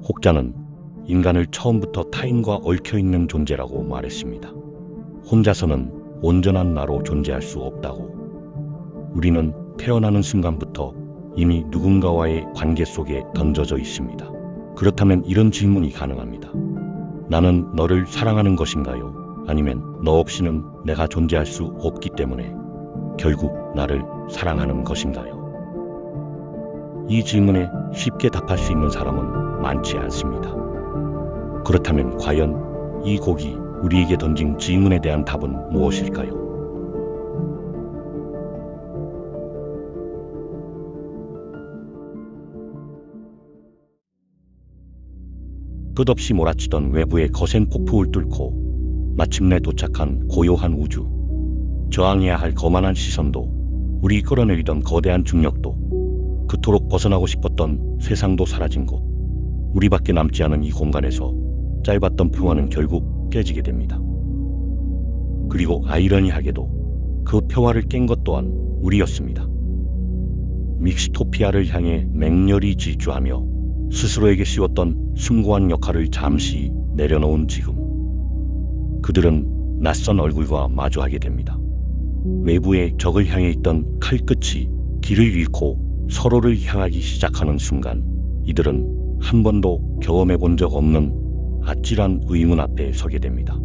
혹자는 인간을 처음부터 타인과 얽혀있는 존재라고 말했습니다. 혼자서는 온전한 나로 존재할 수 없다고. 우리는 태어나는 순간부터 이미 누군가와의 관계 속에 던져져 있습니다. 그렇다면 이런 질문이 가능합니다. 나는 너를 사랑하는 것인가요? 아니면 너 없이는 내가 존재할 수 없기 때문에 결국 나를 사랑하는 것인가요? 이 질문에 쉽게 답할 수 있는 사람은 많지 않습니다. 그렇다면 과연 이 곡이 우리에게 던진 질문에 대한 답은 무엇일까요? 끝없이 몰아치던 외부의 거센 폭풍을 뚫고 마침내 도착한 고요한 우주. 저항해야 할 거만한 시선도, 우리 끌어내리던 거대한 중력도, 그토록 벗어나고 싶었던 세상도 사라진 곳. 우리밖에 남지 않은 이 공간에서 짧았던 평화는 결국 깨지게 됩니다. 그리고 아이러니하게도 그 평화를 깬 것 또한 우리였습니다. 믹스토피아를 향해 맹렬히 질주하며 스스로에게 씌웠던 숭고한 역할을 잠시 내려놓은 지금, 그들은 낯선 얼굴과 마주하게 됩니다. 외부의 적을 향해 있던 칼끝이 길을 잃고 서로를 향하기 시작하는 순간, 이들은 한 번도 경험해 본 적 없는 아찔한 의문 앞에 서게 됩니다.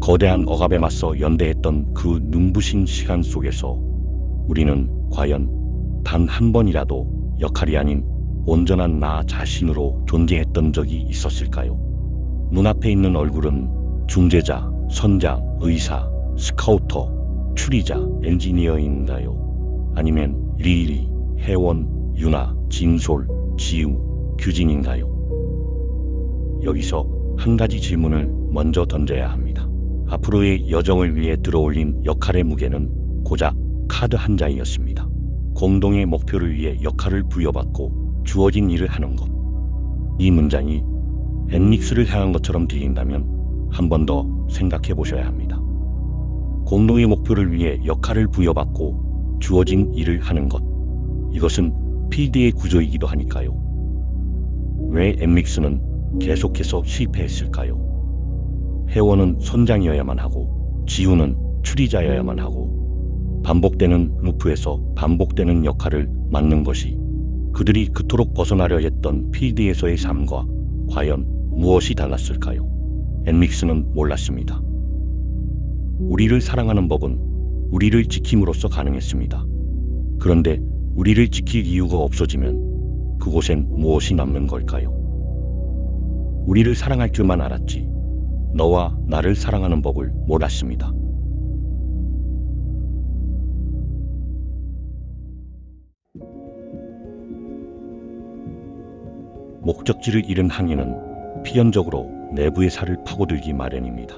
거대한 억압에 맞서 연대했던 그 눈부신 시간 속에서 우리는 과연 단 한 번이라도 역할이 아닌 온전한 나 자신으로 존재했던 적이 있었을까요? 눈앞에 있는 얼굴은 중재자, 선장, 의사, 스카우터, 추리자, 엔지니어인가요? 아니면 리리, 혜원, 유나, 진솔, 지우, 규진인가요? 여기서 한 가지 질문을 먼저 던져야 합니다. 앞으로의 여정을 위해 들어올린 역할의 무게는 고작 카드 한 장이었습니다. 공동의 목표를 위해 역할을 부여받고 주어진 일을 하는 것. 이 문장이 앤닉스를 향한 것처럼 들린다면 한 번 더 생각해 보셔야 합니다. 공동의 목표를 위해 역할을 부여받고 주어진 일을 하는 것. 이것은 필드의 구조이기도 하니까요. 왜 앤닉스는 계속해서 실패했을까요? 혜원은 선장이어야만 하고 지우는 추리자여야만 하고 반복되는 루프에서 반복되는 역할을 맡는 것이 그들이 그토록 벗어나려 했던 필드에서의 삶과 과연 무엇이 달랐을까요? 앤믹스는 몰랐습니다. 우리를 사랑하는 법은 우리를 지킴으로써 가능했습니다. 그런데 우리를 지킬 이유가 없어지면 그곳엔 무엇이 남는 걸까요? 우리를 사랑할 줄만 알았지 너와 나를 사랑하는 법을 몰랐습니다. 목적지를 잃은 항해는 필연적으로 내부의 살을 파고들기 마련입니다.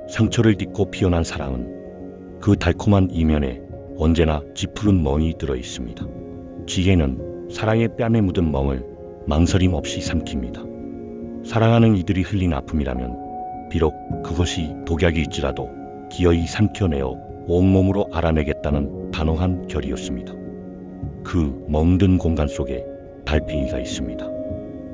상처를 딛고 피어난 사랑은 그 달콤한 이면에 언제나 짙푸른 멍이 들어 있습니다. 지혜는 사랑의 뺨에 묻은 멍을 망설임 없이 삼킵니다. 사랑하는 이들이 흘린 아픔이라면 비록 그것이 독약일지라도 기어이 삼켜내어 온몸으로 알아내겠다는 단호한 결의였습니다. 그 멍든 공간 속에 달팽이가 있습니다.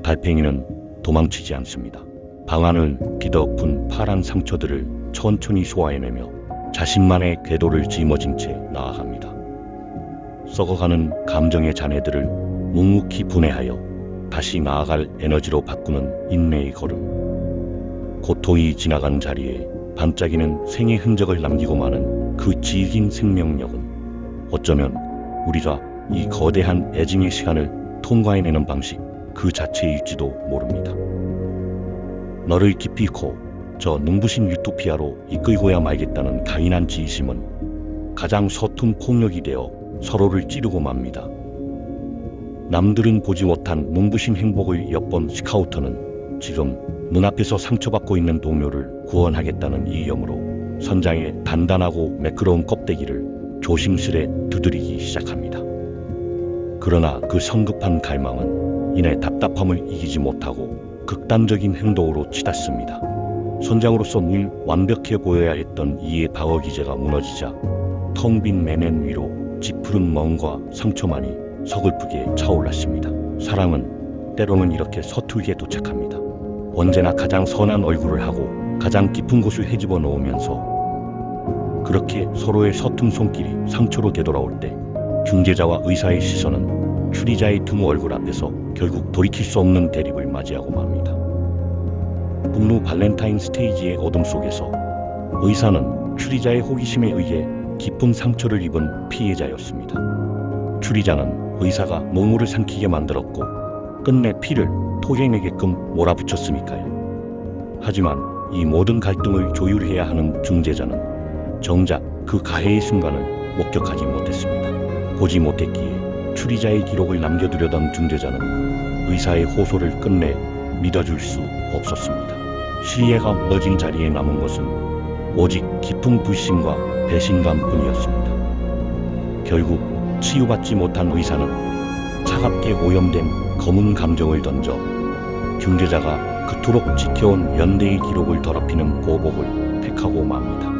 달팽이는 도망치지 않습니다. 방안을 뒤덮은 파란 상처들을 천천히 소화해내며 자신만의 궤도를 짊어진 채 나아갑니다. 썩어가는 감정의 잔해들을 묵묵히 분해하여 다시 나아갈 에너지로 바꾸는 인내의 걸음. 고통이 지나간 자리에 반짝이는 생의 흔적을 남기고 마는 그 질긴 생명력은 어쩌면 우리가 이 거대한 애증의 시간을 통과해내는 방식 그 자체일지도 모릅니다. 너를 기필코 저 눈부신 유토피아로 이끌고야 말겠다는 강인한 지심은 가장 서툰 폭력이 되어 서로를 찌르고 맙니다. 남들은 보지 못한 눈부신 행복을 엿본 스카우터는 지금 눈앞에서 상처받고 있는 동료를 구원하겠다는 이념으로 선장의 단단하고 매끄러운 껍데기를 조심스레 두드리기 시작합니다. 그러나 그 성급한 갈망은 이내 답답함을 이기지 못하고 극단적인 행동으로 치닫습니다. 선장으로서 늘 완벽해 보여야 했던 이의 방어 기제가 무너지자 텅 빈 매낸 위로 짙푸른 멍과 상처만이 서글프게 차올랐습니다. 사랑은 때로는 이렇게 서툴게 도착합니다. 언제나 가장 선한 얼굴을 하고 가장 깊은 곳을 헤집어 놓으면서 그렇게 서로의 서툰 손길이 상처로 되돌아올 때 중재자와 의사의 시선은 추리자의 등 얼굴 앞에서 결국 돌이킬 수 없는 대립을 맞이하고 맙니다. 북루 발렌타인 스테이지의 어둠 속에서 의사는 추리자의 호기심에 의해 깊은 상처를 입은 피해자였습니다. 추리자는 의사가 노무를 삼키게 만들었고 끝내 피를 토해내게끔 몰아붙였으니까요. 하지만 이 모든 갈등을 조율해야 하는 중재자는 정작 그 가해의 순간을 목격하지 못했습니다. 보지 못했기에 추리자의 기록을 남겨두려던 중재자는 의사의 호소를 끝내 믿어줄 수 없었습니다. 시예가 무너진 자리에 남은 것은 오직 깊은 불신과 배신감뿐이었습니다. 결국 치유받지 못한 의사는 차갑게 오염된 검은 감정을 던져 중재자가 그토록 지켜온 연대의 기록을 더럽히는 보복을 택하고 맙니다.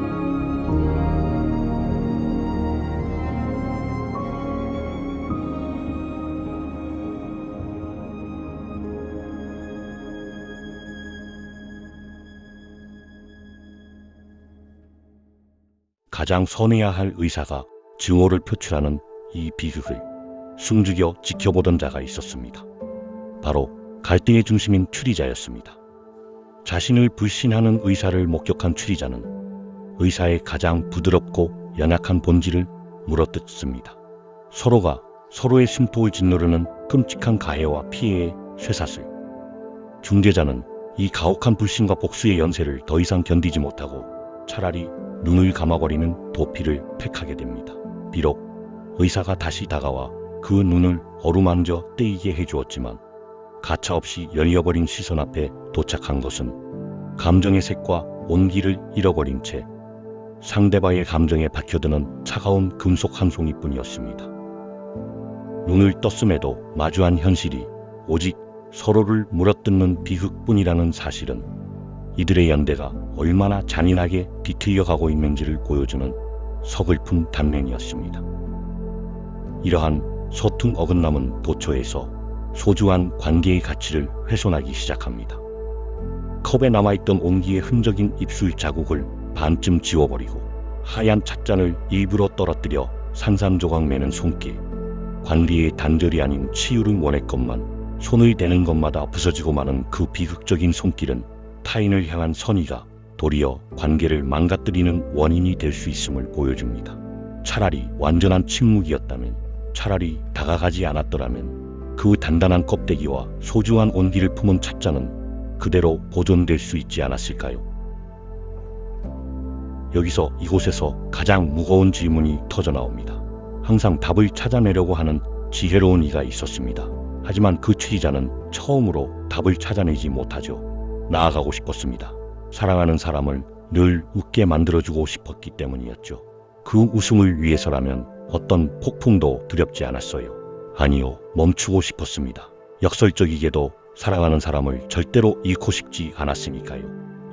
가장 선해야 할 의사가 증오를 표출하는 이 비극을 숨죽여 지켜보던 자가 있었습니다. 바로 갈등의 중심인 추리자였습니다. 자신을 불신하는 의사를 목격한 추리자는 의사의 가장 부드럽고 연약한 본질을 물어뜯습니다. 서로가 서로의 숨통을 짓누르는 끔찍한 가해와 피해의 쇠사슬. 중재자는 이 가혹한 불신과 복수의 연쇄를 더 이상 견디지 못하고 차라리 눈을 감아버리는 도피를 택하게 됩니다. 비록 의사가 다시 다가와 그 눈을 어루만져 떼이게 해주었지만 가차없이 열려버린 시선 앞에 도착한 것은 감정의 색과 온기를 잃어버린 채 상대방의 감정에 박혀드는 차가운 금속 한 송이뿐이었습니다. 눈을 떴음에도 마주한 현실이 오직 서로를 물어뜯는 비극뿐이라는 사실은 이들의 연대가 얼마나 잔인하게 뒤틀려가고 있는지를 보여주는 서글픈 단면이었습니다. 이러한 서툰 어긋남은 도처에서 소중한 관계의 가치를 훼손하기 시작합니다. 컵에 남아있던 온기의 흔적인 입술 자국을 반쯤 지워버리고 하얀 찻잔을 입으로 떨어뜨려 산산조각 매는 손길. 관계의 단절이 아닌 치유를 원했건만 손을 대는 것마다 부서지고 마는 그 비극적인 손길은 타인을 향한 선의가 도리어 관계를 망가뜨리는 원인이 될 수 있음을 보여줍니다. 차라리 완전한 침묵이었다면, 차라리 다가가지 않았더라면 그 단단한 껍데기와 소중한 온기를 품은 찻잔은 그대로 보존될 수 있지 않았을까요? 여기서 이곳에서 가장 무거운 질문이 터져나옵니다. 항상 답을 찾아내려고 하는 지혜로운 이가 있었습니다. 하지만 그 추리자는 처음으로 답을 찾아내지 못하죠. 나아가고 싶었습니다. 사랑하는 사람을 늘 웃게 만들어주고 싶었기 때문이었죠. 그 웃음을 위해서라면 어떤 폭풍도 두렵지 않았어요. 아니요, 멈추고 싶었습니다. 역설적이게도 사랑하는 사람을 절대로 잃고 싶지 않았으니까요.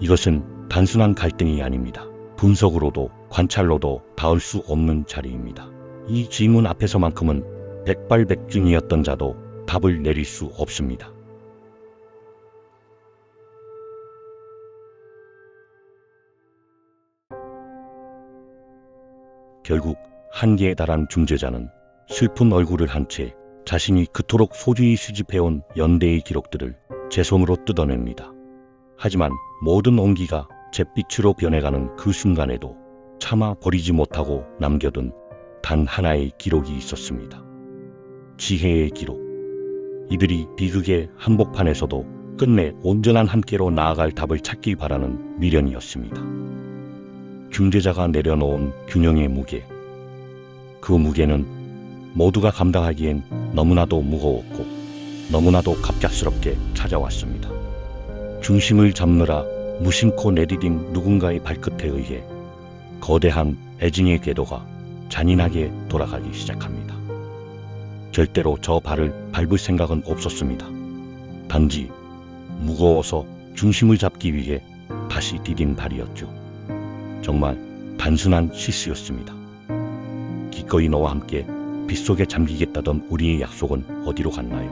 이것은 단순한 갈등이 아닙니다. 분석으로도 관찰로도 닿을 수 없는 자리입니다. 이 질문 앞에서만큼은 백발백중이었던 자도 답을 내릴 수 없습니다. 결국 한계에 달한 중재자는 슬픈 얼굴을 한 채 자신이 그토록 소중히 수집해온 연대의 기록들을 제 손으로 뜯어냅니다. 하지만 모든 온기가 잿빛으로 변해가는 그 순간에도 차마 버리지 못하고 남겨둔 단 하나의 기록이 있었습니다. 지혜의 기록. 이들이 비극의 한복판에서도 끝내 온전한 함께로 나아갈 답을 찾길 바라는 미련이었습니다. 중재자가 내려놓은 균형의 무게. 그 무게는 모두가 감당하기엔 너무나도 무거웠고 너무나도 갑작스럽게 찾아왔습니다. 중심을 잡느라 무심코 내디딘 누군가의 발끝에 의해 거대한 애증의 궤도가 잔인하게 돌아가기 시작합니다. 절대로 저 발을 밟을 생각은 없었습니다. 단지 무거워서 중심을 잡기 위해 다시 디딘 발이었죠. 정말 단순한 실수였습니다. 기꺼이 너와 함께 빗속에 잠기겠다던 우리의 약속은 어디로 갔나요?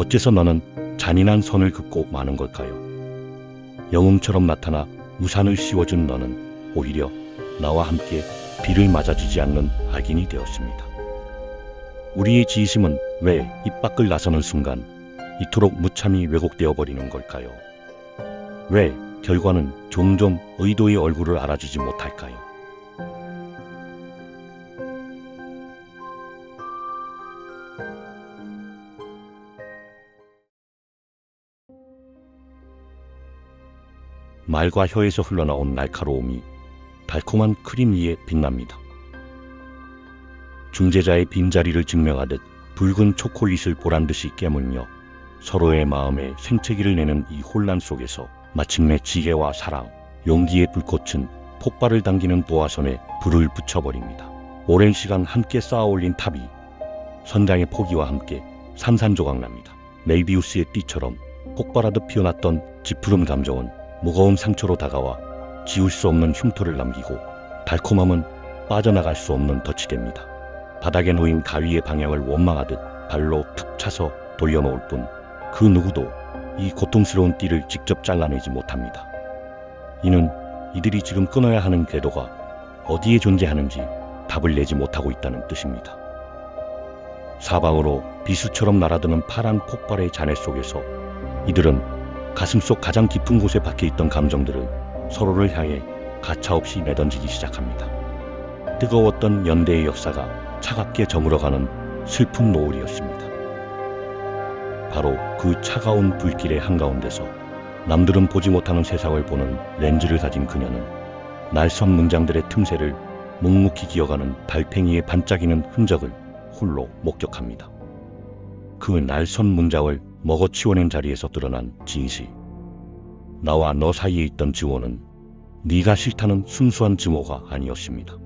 어째서 너는 잔인한 선을 긋고 마는 걸까요? 영웅처럼 나타나 우산을 씌워준 너는 오히려 나와 함께 비를 맞아주지 않는 악인이 되었습니다. 우리의 지심은 왜 입 밖을 나서는 순간 이토록 무참히 왜곡되어 버리는 걸까요? 왜 결과는 종종 의도의 얼굴을 알아주지 못할까요? 말과 혀에서 흘러나온 날카로움이 달콤한 크림 위에 빛납니다. 중재자의 빈자리를 증명하듯 붉은 초콜릿을 보란듯이 깨물며 서로의 마음에 생채기를 내는 이 혼란 속에서 마침내 지혜와 사랑, 용기의 불꽃은 폭발을 당기는 도화선에 불을 붙여버립니다. 오랜 시간 함께 쌓아올린 탑이 선장의 포기와 함께 산산조각납니다. 메이비우스의 띠처럼 폭발하듯 피어났던 지푸른 감정은 무거운 상처로 다가와 지울 수 없는 흉터를 남기고 달콤함은 빠져나갈 수 없는 덫이 됩니다. 바닥에 놓인 가위의 방향을 원망하듯 발로 툭 차서 돌려놓을 뿐 그 누구도 이 고통스러운 띠를 직접 잘라내지 못합니다. 이는 이들이 지금 끊어야 하는 궤도가 어디에 존재하는지 답을 내지 못하고 있다는 뜻입니다. 사방으로 비수처럼 날아드는 파란 폭발의 잔해 속에서 이들은 가슴속 가장 깊은 곳에 박혀있던 감정들을 서로를 향해 가차없이 내던지기 시작합니다. 뜨거웠던 연대의 역사가 차갑게 저물어가는 슬픈 노을이었습니다. 바로 그 차가운 불길의 한가운데서 남들은 보지 못하는 세상을 보는 렌즈를 가진 그녀는 날선 문장들의 틈새를 묵묵히 기어가는 달팽이의 반짝이는 흔적을 홀로 목격합니다. 그 날선 문장을 먹어치워낸 자리에서 드러난 진실. 나와 너 사이에 있던 증오는 네가 싫다는 순수한 증오가 아니었습니다.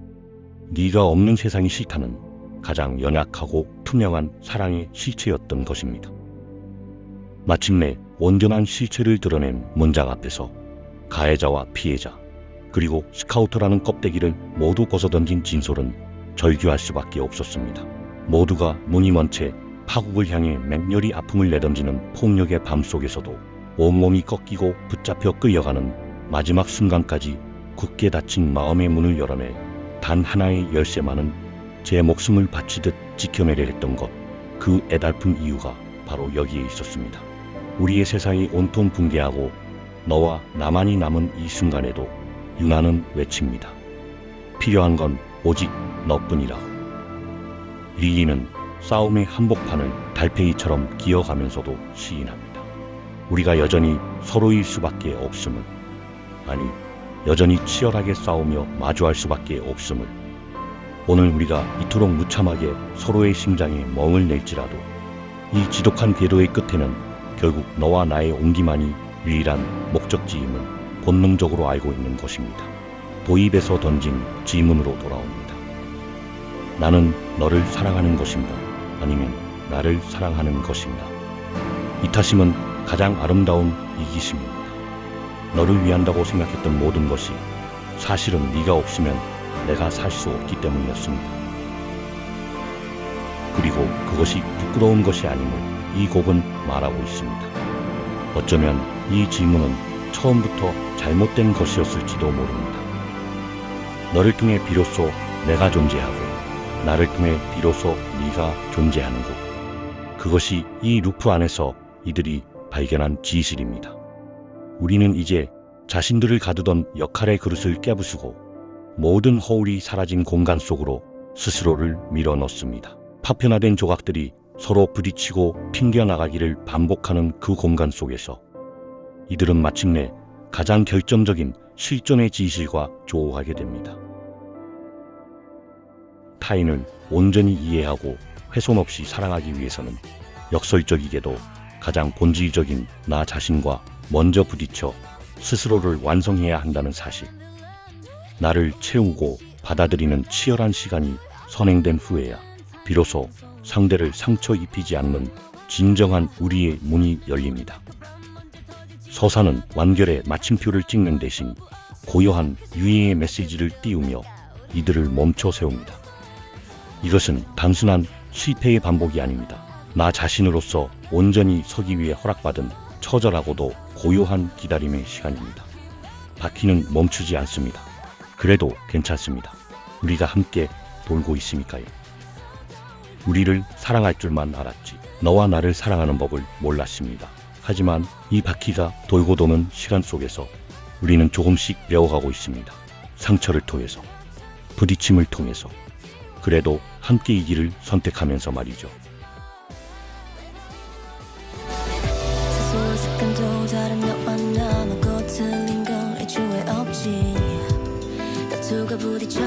네가 없는 세상이 싫다는 가장 연약하고 투명한 사랑의 실체였던 것입니다. 마침내 온전한 실체를 드러낸 문장 앞에서 가해자와 피해자, 그리고 스카우터라는 껍데기를 모두 벗어던진 진솔은 절규할 수밖에 없었습니다. 모두가 눈이 먼 채 파국을 향해 맹렬히 아픔을 내던지는 폭력의 밤 속에서도 온몸이 꺾이고 붙잡혀 끌려가는 마지막 순간까지 굳게 닫힌 마음의 문을 열어내 단 하나의 열쇠만은 제 목숨을 바치듯 지켜내려 했던 것, 그 애달픈 이유가 바로 여기에 있었습니다. 우리의 세상이 온통 붕괴하고 너와 나만이 남은 이 순간에도 유나는 외칩니다. 필요한 건 오직 너뿐이라고. 리리는 싸움의 한복판을 달팽이처럼 기어가면서도 시인합니다. 우리가 여전히 서로일 수밖에 없음을, 아니 여전히 치열하게 싸우며 마주할 수밖에 없음을, 오늘 우리가 이토록 무참하게 서로의 심장에 멍을 낼지라도 이 지독한 궤도의 끝에는 결국 너와 나의 온기만이 유일한 목적지임을 본능적으로 알고 있는 것입니다. 도입에서 던진 질문으로 돌아옵니다. 나는 너를 사랑하는 것인가? 아니면 나를 사랑하는 것인가? 이타심은 가장 아름다운 이기심입니다. 너를 위한다고 생각했던 모든 것이 사실은 네가 없으면 내가 살 수 없기 때문이었습니다. 그리고 그것이 부끄러운 것이 아님을 이 곡은 말하고 있습니다. 어쩌면 이 질문은 처음부터 잘못된 것이었을지도 모릅니다. 너를 통해 비로소 내가 존재하고 나를 통해 비로소 네가 존재하는 곳, 그것이 이 루프 안에서 이들이 발견한 진실입니다. 우리는 이제 자신들을 가두던 역할의 그릇을 깨부수고 모든 허울이 사라진 공간 속으로 스스로를 밀어넣습니다. 파편화된 조각들이 서로 부딪히고 튕겨나가기를 반복하는 그 공간 속에서 이들은 마침내 가장 결정적인 실존의 진실과 조우하게 됩니다. 타인을 온전히 이해하고 훼손 없이 사랑하기 위해서는 역설적이게도 가장 본질적인 나 자신과 먼저 부딪혀 스스로를 완성해야 한다는 사실. 나를 채우고 받아들이는 치열한 시간이 선행된 후에야 비로소 상대를 상처 입히지 않는 진정한 우리의 문이 열립니다. 서사는 완결의 마침표를 찍는 대신 고요한 유의의 메시지를 띄우며 이들을 멈춰 세웁니다. 이것은 단순한 실패의 반복이 아닙니다. 나 자신으로서 온전히 서기 위해 허락받은 처절하고도 고요한 기다림의 시간입니다. 바퀴는 멈추지 않습니다. 그래도 괜찮습니다. 우리가 함께 돌고 있으니까요. 우리를 사랑할 줄만 알았지 너와 나를 사랑하는 법을 몰랐습니다. 하지만 이 바퀴가 돌고 도는 시간 속에서 우리는 조금씩 배워가고 있습니다. 상처를 통해서, 부딪힘을 통해서, 그래도 함께 이 길을 선택하면서 말이죠. 사소한 습관도 다른 너와 나 뭐고 틀린 건 애초에 없지 다투가 부딪혀